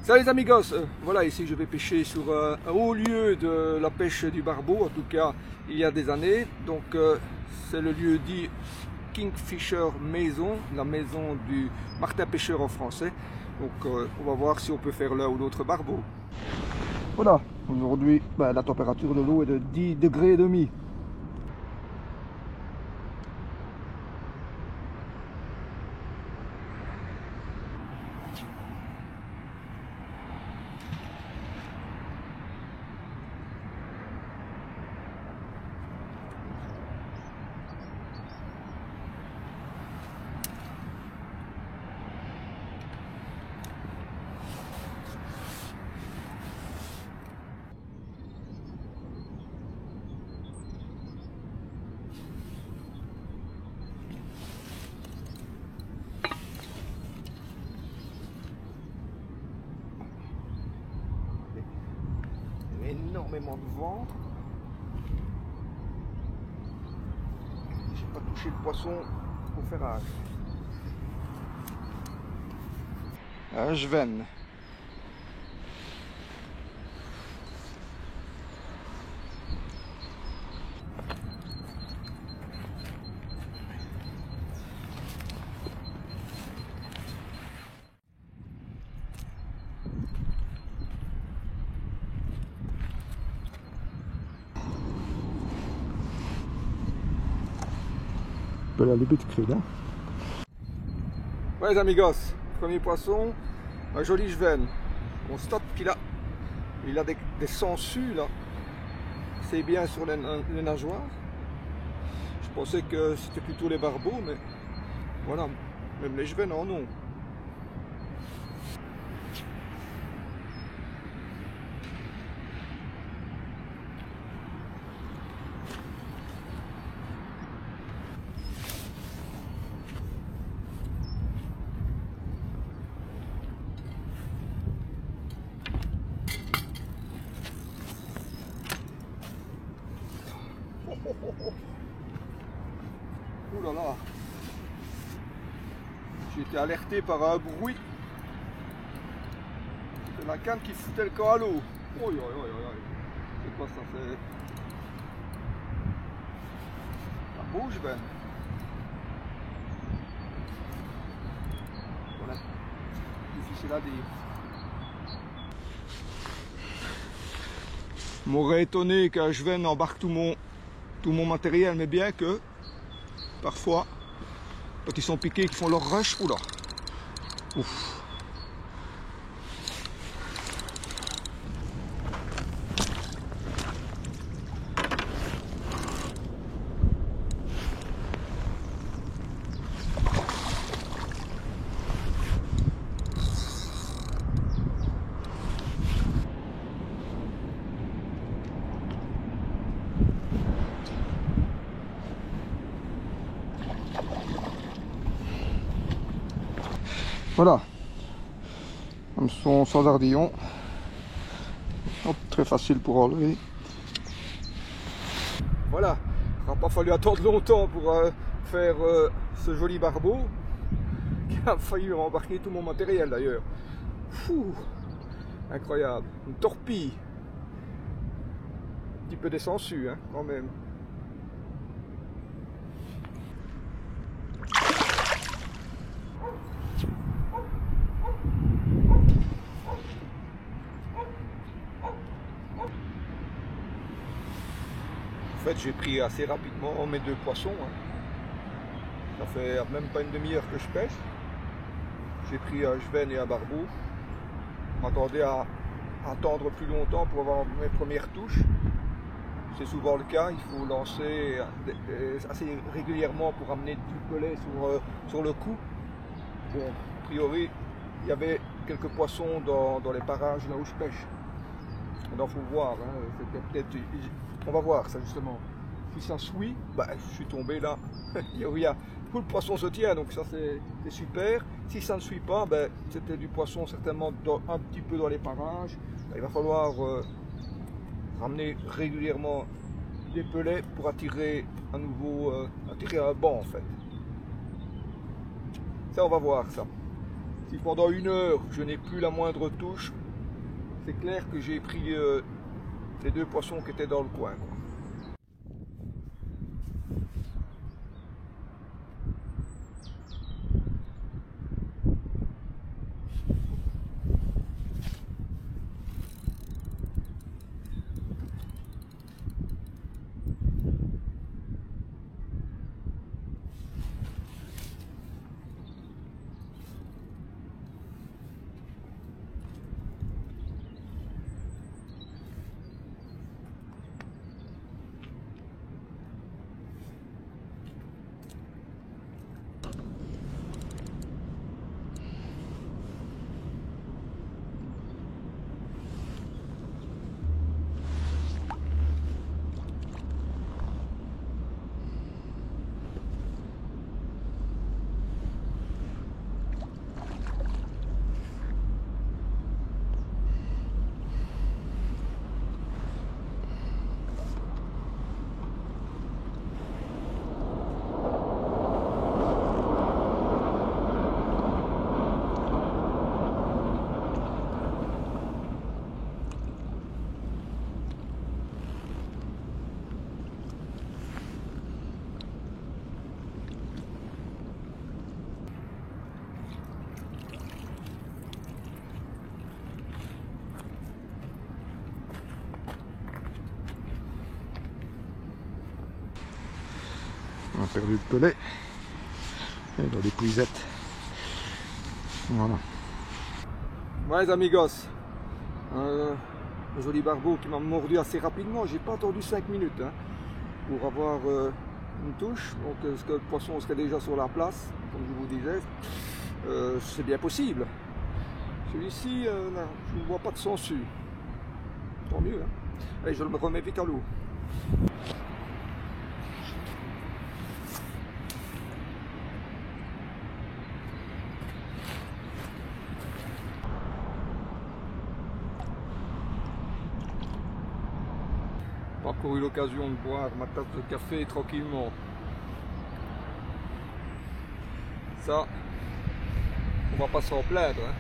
Salut les amigos, voilà, ici je vais pêcher sur un haut lieu de la pêche du barbeau, en tout cas il y a des années. Donc c'est le lieu dit Kingfisher Maison, la maison du martin pêcheur en français. Donc on va voir si on peut faire l'un ou l'autre barbeau. Voilà, aujourd'hui la température de l'eau est de 10 degrés et demi. Énormément de vent. J'ai pas touché le poisson au ferrage. Un Sven. La limite crue, hein. Ouais les amigos, premier poisson, un joli Sven. On constate qu'il a des sangsues là. C'est bien sur les nageoires. Je pensais que c'était plutôt les barbeaux, mais voilà, même les Sven en ont. Ouh là là, j'ai été alerté par un bruit. C'est la canne qui foutait le camp à l'eau. C'est quoi ça? C'est la bouge, ben. Voilà, difficile à dire. M'aurait étonné qu'un Sven embarque tout mon matériel, mais bien que parfois, quand ils sont piqués, qu'ils font leur rush, oula, ouf. Voilà, hameçon sans ardillon, hop, très facile pour enlever. Voilà, il n'a pas fallu attendre longtemps pour faire ce joli barbeau qui a failli embarquer tout mon matériel d'ailleurs. Incroyable, une torpille, un petit peu des sangsues hein, quand même. En fait, j'ai pris assez rapidement mes deux poissons. Hein. Ça fait même pas une demi-heure que je pêche. J'ai pris un Sven et un barbeau. Je m'attendais à attendre plus longtemps pour avoir mes premières touches. C'est souvent le cas. Il faut lancer assez régulièrement pour amener du pelet sur le coup. Bon, a priori, il y avait quelques poissons dans les parages là où je pêche. Il faut voir. Hein. On va voir ça justement. Si ça suit, je suis tombé là. Tout le poisson se tient, donc ça c'est super. Si ça ne suit pas, c'était du poisson certainement un petit peu dans les parages. Il va falloir ramener régulièrement des pelets pour attirer à nouveau attirer un banc en fait. Ça on va voir ça. Si pendant 1 heure je n'ai plus la moindre touche, c'est clair que j'ai pris les 2 poissons qui étaient dans le coin, quoi. On a perdu le pelet. Et dans les puisettes. Voilà. Ouais les amigos, un joli barbeau qui m'a mordu assez rapidement. J'ai pas attendu 5 minutes hein, pour avoir une touche. Donc est-ce que le poisson serait déjà sur la place, comme je vous disais, c'est bien possible. Celui-ci, je ne vois pas de sangsue. Tant mieux. Hein. Allez, je le remets vite à l'eau. Pas encore eu l'occasion de boire ma tasse de café tranquillement. Ça, on va pas s'en plaindre. Hein.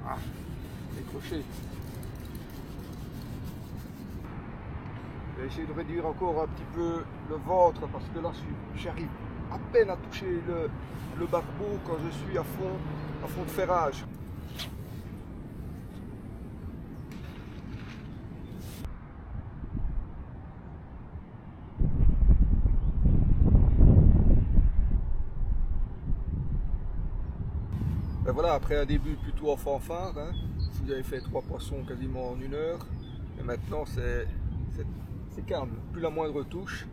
Ah, décroché. Je vais essayer de réduire encore un petit peu le ventre parce que là j'arrive à peine à toucher le barbeau quand je suis à fond de ferrage. Ben voilà, après un début plutôt en fanfare, hein, vous avez fait 3 poissons quasiment en 1 heure, et maintenant c'est calme, plus la moindre touche.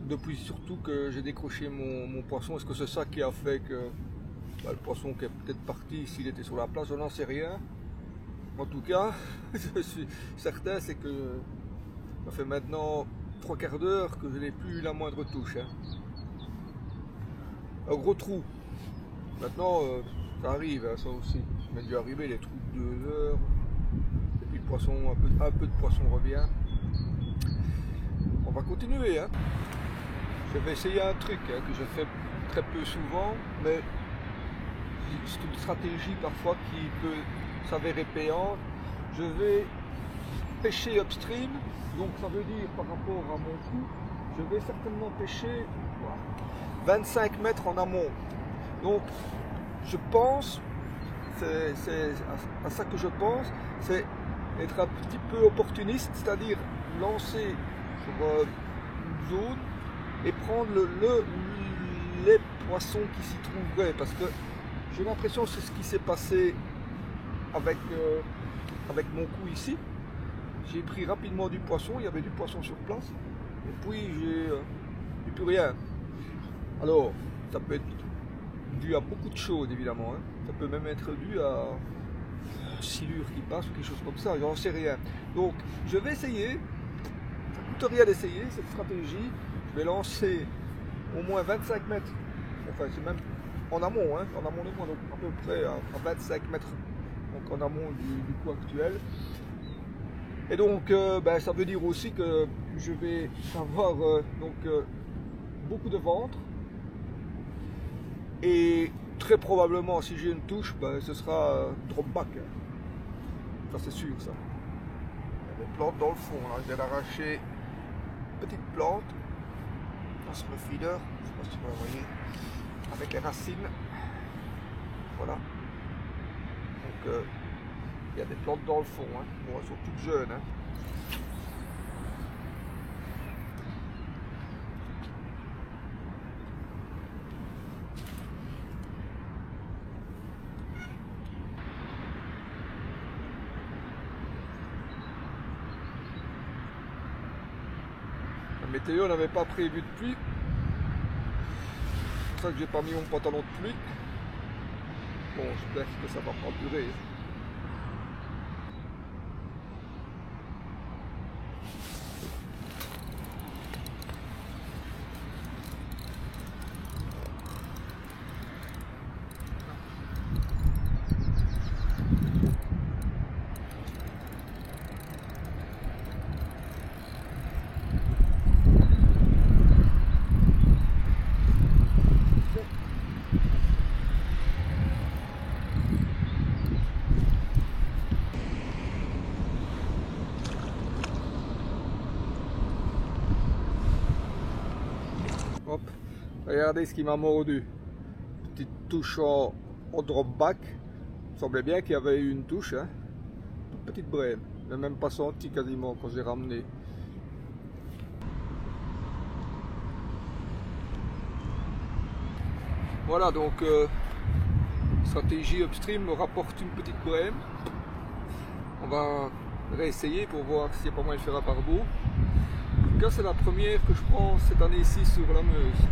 Depuis surtout que j'ai décroché mon poisson, est-ce que c'est ça qui a fait que le poisson qui est peut-être parti s'il était sur la place, je n'en sais rien. En tout cas, je suis certain, c'est que ça fait maintenant 3/4 d'heure que je n'ai plus la moindre touche. Hein. Un gros trou. Maintenant, ça arrive, hein, ça aussi. Il m'est déjà arrivé les trous de 2 heures. Et puis le poisson, un peu de poisson revient. On va continuer. Hein. Je vais essayer un truc hein, que je fais très peu souvent, mais c'est une stratégie parfois qui peut s'avérer payante. Je vais pêcher upstream, donc ça veut dire par rapport à mon coup, je vais certainement pêcher 25 mètres en amont. Donc je pense, c'est à ça que je pense, c'est être un petit peu opportuniste, c'est-à-dire lancer sur une zone et prendre les poissons qui s'y trouveraient, parce que j'ai l'impression que c'est ce qui s'est passé avec mon coup ici. j'ai pris rapidement du poisson, il y avait du poisson sur place, et puis j'ai plus rien. Alors, ça peut être dû à beaucoup de choses évidemment, hein. Ça peut même être dû à une silure qui passe ou quelque chose comme ça, j'en sais rien. Donc, je vais essayer, ça ne coûte rien d'essayer cette stratégie, je vais lancer au moins 25 mètres, enfin c'est même en amont, hein, en amont de moi, donc à peu près à 25 mètres, donc en amont du coup actuel. Et donc ça veut dire aussi que je vais avoir beaucoup de ventre, et très probablement si j'ai une touche, ce sera drop back, ça c'est sûr ça. Il y a des plantes dans le fond, là. Je viens d'arracher une petite plante sur le feeder, je ne sais pas si vous la voyez, avec les racines, voilà. Donc il y a des plantes dans le fond, hein. Bon, elles sont toutes jeunes, hein. La météo n'avait pas prévu de pluie. C'est pour ça que j'ai pas mis mon pantalon de pluie. Bon, j'espère que ça va pas durer. Hop, regardez ce qui m'a mordu. Petite touche au drop back. Il semblait bien qu'il y avait eu une touche, hein. Toute petite brème. Je n'ai même pas senti quasiment quand j'ai ramené. Voilà, donc stratégie upstream me rapporte une petite brème. On va réessayer pour voir s'il n'y a pas moyen de faire un barbeau. En tout cas, c'est la première que je prends cette année-ci sur la Meuse.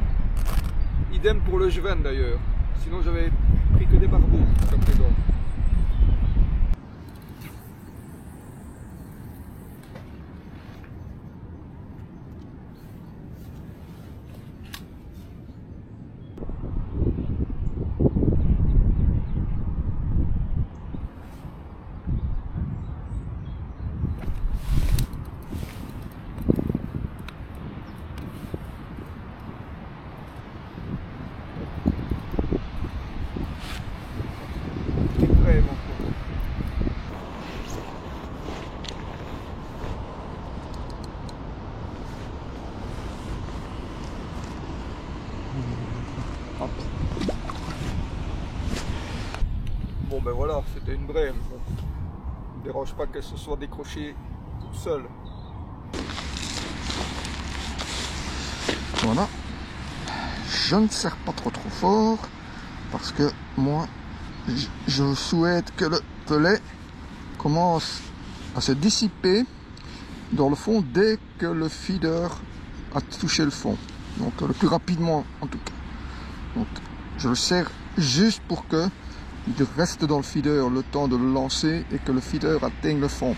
Idem pour le Jeven d'ailleurs. Sinon, j'avais pris que des barbeaux jusqu'à présent. Bon ben voilà, c'était une brème. Bon, ne me dérange pas qu'elle se soit décrochée toute seule. Voilà. Je ne serre pas trop fort parce que moi je souhaite que le pelet commence à se dissiper dans le fond dès que le feeder a touché le fond. Donc le plus rapidement en tout cas. Donc je le serre juste pour que il reste dans le feeder le temps de le lancer et que le feeder atteigne le fond.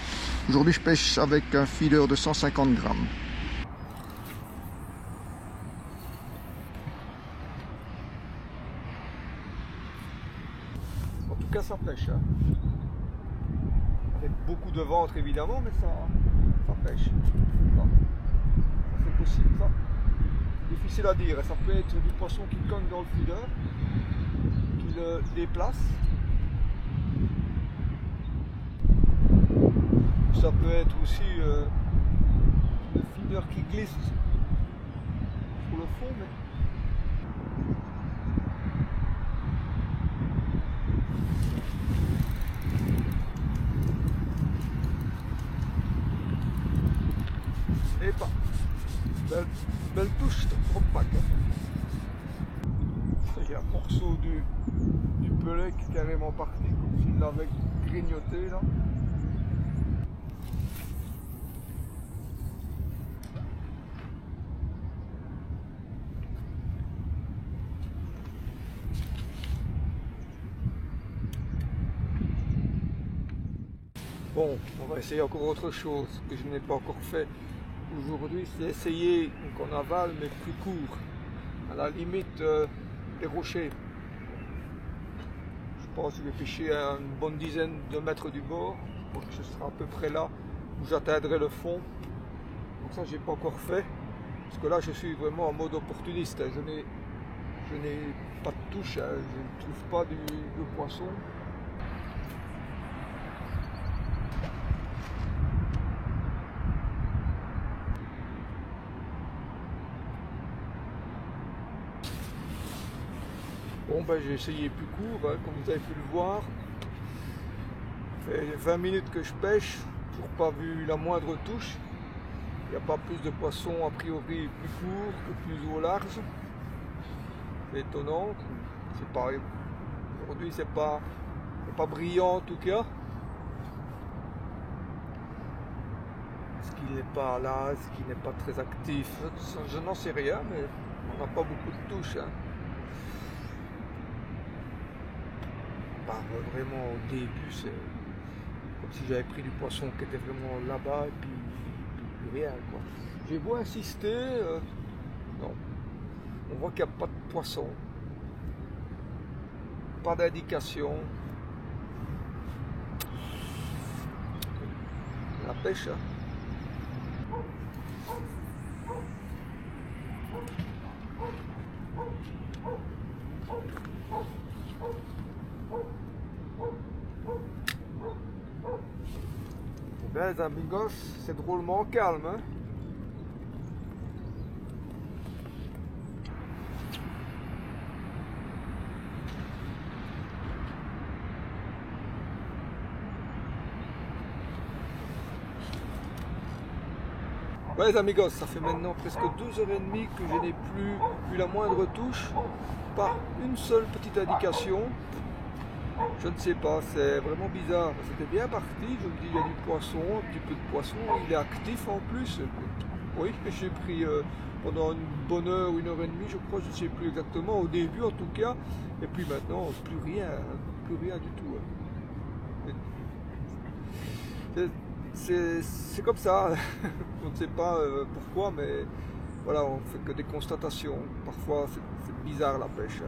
Aujourd'hui je pêche avec un feeder de 150 grammes. En tout cas ça pêche, hein. Avec beaucoup de ventre évidemment, mais ça pêche. Ça c'est possible, ça. Difficile à dire, ça peut être du poisson qui cogne dans le feeder, qui le déplace. Ça peut être aussi le feeder qui glisse sur le fond, mais et pas. Belle touche de drop back. Il y a un morceau du pelet qui est carrément parti, comme s'il l'avait grignoté là. Bon, on va essayer encore autre chose que je n'ai pas encore fait aujourd'hui, c'est essayer en aval mais plus court, à la limite des rochers. Je pense que je vais pêcher à une bonne dizaine de mètres du bord, donc ce sera à peu près là où j'atteindrai le fond. Donc ça j'ai pas encore fait, parce que là je suis vraiment en mode opportuniste, je n'ai pas de touche, je ne trouve pas de poisson. Bon ben j'ai essayé plus court, hein, comme vous avez pu le voir. Ça fait 20 minutes que je pêche, toujours pas vu la moindre touche. Il n'y a pas plus de poissons a priori plus court que plus au large. C'est étonnant. C'est pas, aujourd'hui c'est pas brillant en tout cas. Est-ce qu'il n'est pas là, est-ce qu'il n'est pas très actif? Je n'en sais rien, mais on n'a pas beaucoup de touches. Hein. Vraiment au début, c'est comme si j'avais pris du poisson qui était vraiment là-bas et puis plus rien quoi. J'ai beau insister, non. On voit qu'il n'y a pas de poisson, pas d'indication. La pêche. Hein. Ben, les amigos, c'est drôlement calme. Hein? Ouais, les amigos, ça fait maintenant presque 2h30 que je n'ai plus eu la moindre touche, pas une seule petite indication. Je ne sais pas, c'est vraiment bizarre. C'était bien parti, je me dis il y a du poisson, un petit peu de poisson, il est actif en plus. Oui, j'ai pris pendant une bonne heure ou 1h30, je crois, je ne sais plus exactement, au début en tout cas. Et puis maintenant, plus rien du tout. C'est comme ça, on ne sait pas pourquoi, mais voilà, on fait que des constatations. Parfois, c'est bizarre la pêche.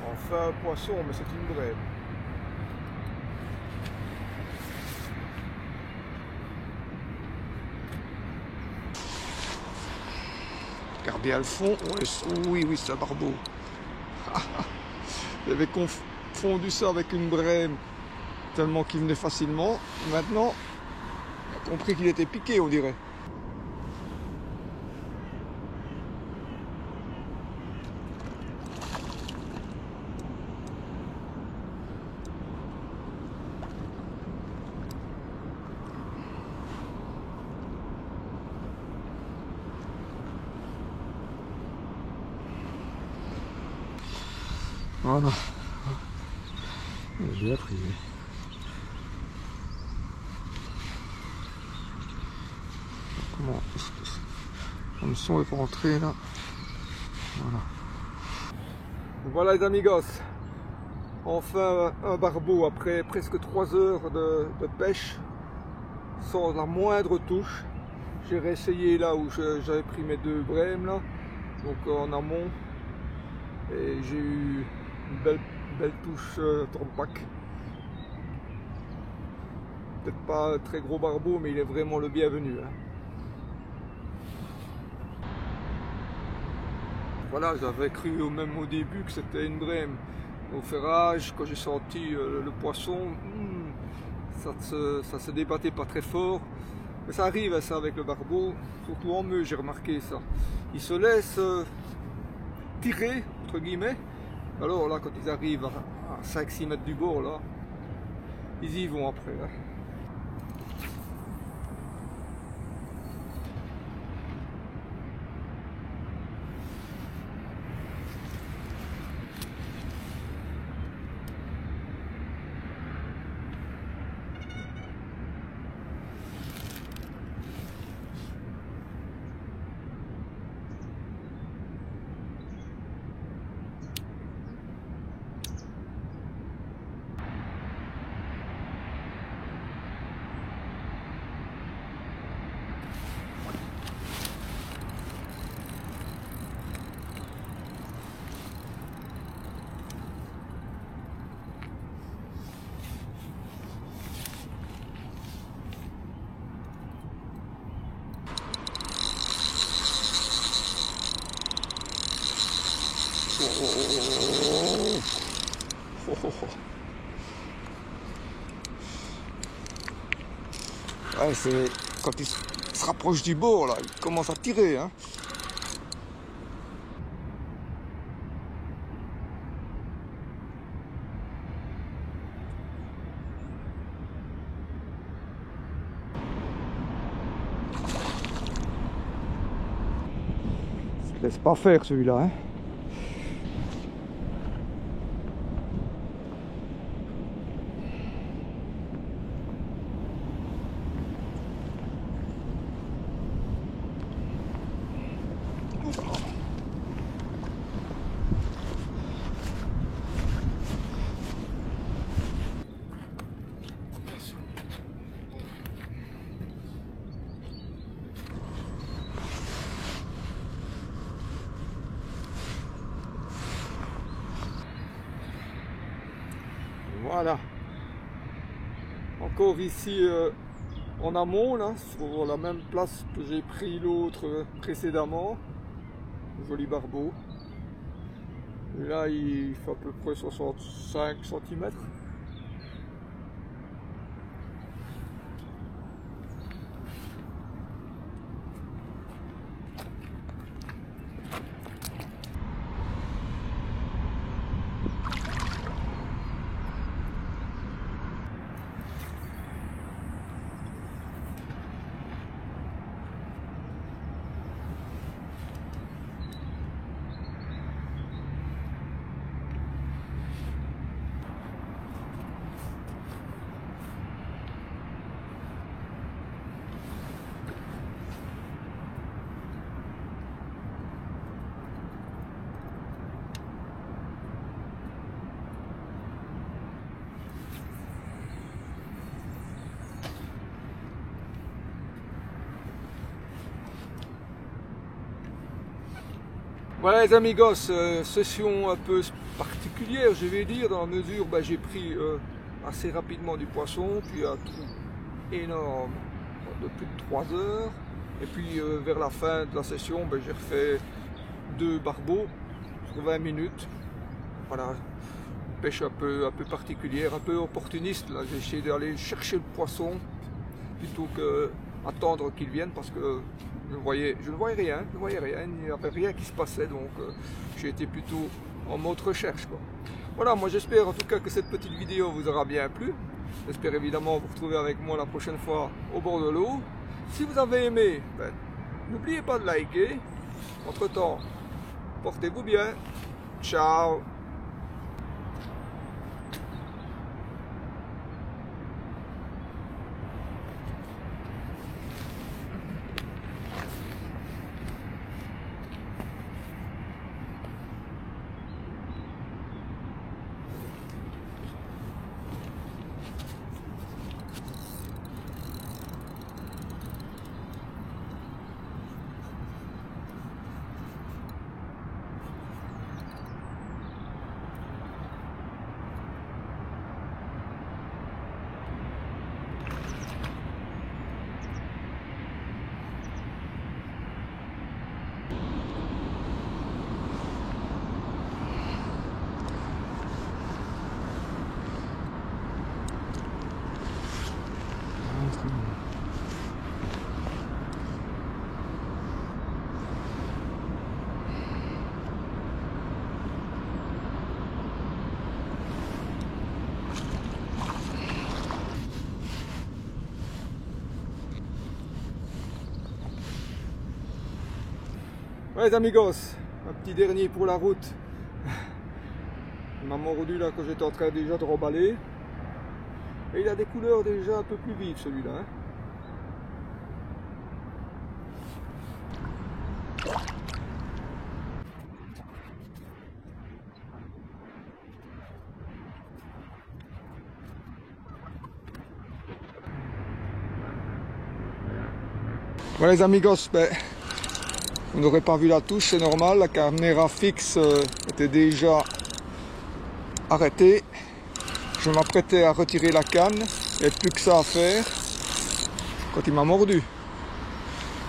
Enfin un poisson, mais c'est une brève. Regardez à le fond, oui, c'est un barbeau. J'avais confondu ça avec une brème, tellement qu'il venait facilement. Maintenant, j'ai compris qu'il était piqué, on dirait. Voilà. J'ai bien pris. Comment le son est rentré là. Voilà. Voilà les amigos. Enfin un barbeau après presque 3 heures de pêche sans la moindre touche. J'ai réessayé là où j'avais pris mes 2 brèmes là, donc en amont, et j'ai eu une belle touche trompe-pack. Peut-être pas un très gros barbeau, mais il est vraiment le bienvenu. Hein. Voilà, j'avais cru même au début que c'était une brème. Au ferrage, quand j'ai senti le poisson, ça se débattait pas très fort. Mais ça arrive ça avec le barbeau, surtout en meu, j'ai remarqué ça. Il se laisse tirer, entre guillemets. Alors là, quand ils arrivent à 5-6 mètres du bord, là, ils y vont après. Hein. Ouais, c'est quand il se rapproche du bord là, il commence à tirer, hein. Il se laisse pas faire celui-là, hein. Voilà. Encore ici en amont, là, sur la même place que j'ai pris l'autre précédemment. Joli barbeau. Et là, il fait à peu près 65 cm. Voilà les amigos, session un peu particulière, je vais dire, dans la mesure où j'ai pris assez rapidement du poisson, puis un trou énorme de plus de 3 heures. Et puis vers la fin de la session, j'ai refait 2 barbeaux sur 20 minutes. Voilà, une pêche un peu particulière, un peu opportuniste. Là, j'ai essayé d'aller chercher le poisson plutôt que attendre qu'il vienne parce que je ne voyais rien, il n'y avait rien qui se passait, donc j'ai été plutôt en mode recherche, quoi. Voilà, moi j'espère en tout cas que cette petite vidéo vous aura bien plu. J'espère évidemment vous retrouver avec moi la prochaine fois au bord de l'eau. Si vous avez aimé, n'oubliez pas de liker. Entre temps, portez-vous bien. Ciao. Ouais les amigos, un petit dernier pour la route. Il m'a mordu là quand j'étais en train déjà de remballer. Et il a des couleurs déjà un peu plus vives celui-là, hein. Voilà les amigos, vous n'aurez pas vu la touche, c'est normal, la caméra fixe était déjà arrêtée. Je m'apprêtais à retirer la canne, il n'y avait plus que ça à faire quand il m'a mordu.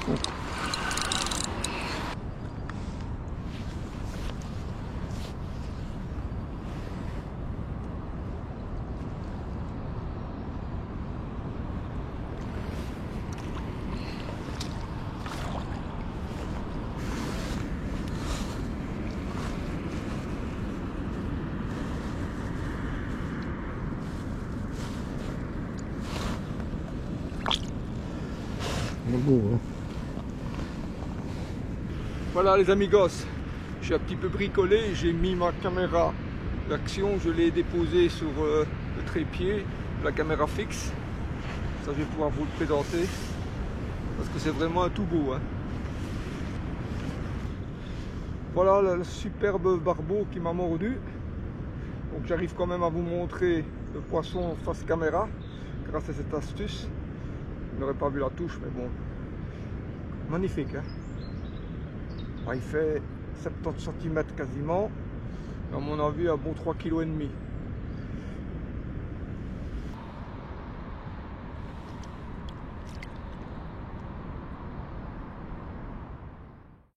Donc, beau, hein. Voilà les amigos, j'ai un petit peu bricolé, j'ai mis ma caméra d'action, je l'ai déposée sur le trépied, la caméra fixe. Ça je vais pouvoir vous le présenter, parce que c'est vraiment un tout beau, hein. Voilà le superbe barbeau qui m'a mordu. Donc j'arrive quand même à vous montrer le poisson face caméra, grâce à cette astuce. Vous n'aurez pas vu la touche, mais bon, magnifique, hein. Il fait 70 cm quasiment, à mon avis un bon 3,5 kg.